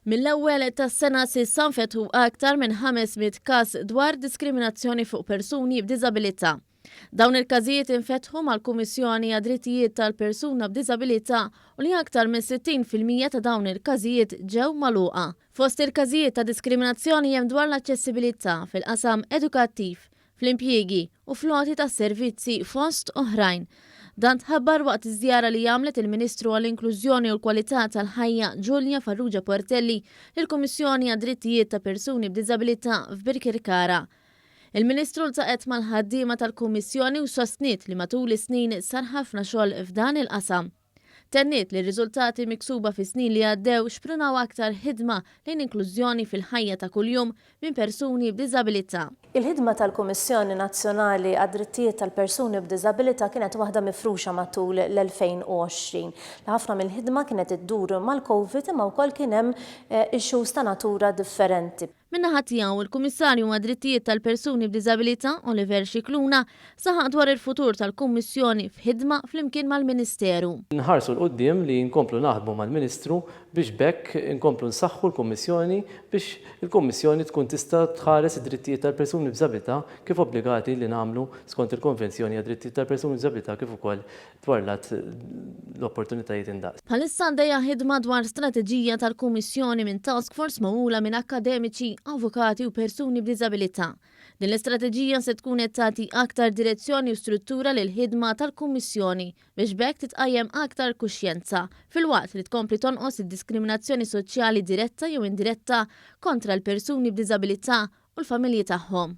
Mill-ewwel tas-sena s'issa nfetħu aktar minn 500 każ dwar diskriminazzjoni fuq persuni b'diżabilità. Dawn il-każijiet infetħu mal-Kummissjoni għad-Drittijiet tal-Persuna b'Diżabilità u li aktar minn 60% ta' dawn il-każijiet ġew magħluqa. Fost il-każijiet ta' diskriminazzjoni hemm dwar l-aċċessibilità fil-qasam edukattiv, fl-impjiegi u fl-għoti tas-servizzi fost oħrajn. Dan tħabbar waqt iż-żjara li għamlet il-Ministru għall-Inklużjoni u l-Kwalità tal-Ħajja Ġulja Farrugia Portelli lill-Kummissjoni għad-Drittijiet ta' Persuni b'Diżabilità f'Birkirkara. Il-Ministru ltaqet mal-ħaddiema tal-Kummissjoni u sostniet li matul is-snin sar ħafna xogħol f'dan il-qasam. Tenniet li r-riżultati miksuba fi snin li għaddew xprunaw aktar ħidma lejn inklużjoni fil-ħajja ta' kuljum minn persuni b'diżabilità. Il-ħidma tal-Kummissjoni Nazzjonali għad-Drittijiet tal-Persuni b'Diżabilità kienet waħda mifruxa matul l-2020. Ħafna mill-ħidma kienet iddur mal-COVID imma wkoll kien hemm issues ta' natura differenti. Min-naħa tiegħu il-Kummissarju għad-Drittijiet tal-Persuni b'Diżabilità Oliver Scicluna saħaq dwar il-futur tal-Kummissjoni f'ħidma flimkien mal-Ministeru. Nħarsu l-qudiem li nkomplu naħdmu mal-Ministru biex bekk nkomplu nsaħħu l-Kummissjoni biex il-Kummissjoni tkun tista' tħares id-drittijiet tal-persuni b'diżabilità kif obbligati li nagħmlu skont il-Konvenzjoni għad-Drittijiet tal-Persuni b'Diżabilità kif ukoll twarlat l-opportunitajiet indaqs. Bħalissa għaddejja ħidma dwar strateġija tal-Kummissjoni minn task force magħmula minn akademiċi, avukati u persuni b'diżabilità. Din l-istrateġija se tkun qed tagħti aktar direzzjoni u struttura lil ħidma tal-Kummissjoni biex bekk titqajjem aktar kuxjenza fil-waqt li tkompli tonqos id-diskriminazzjoni soċjali diretta jew indiretta kontra l-persuni b'diżabilità u l-familji tagħhom.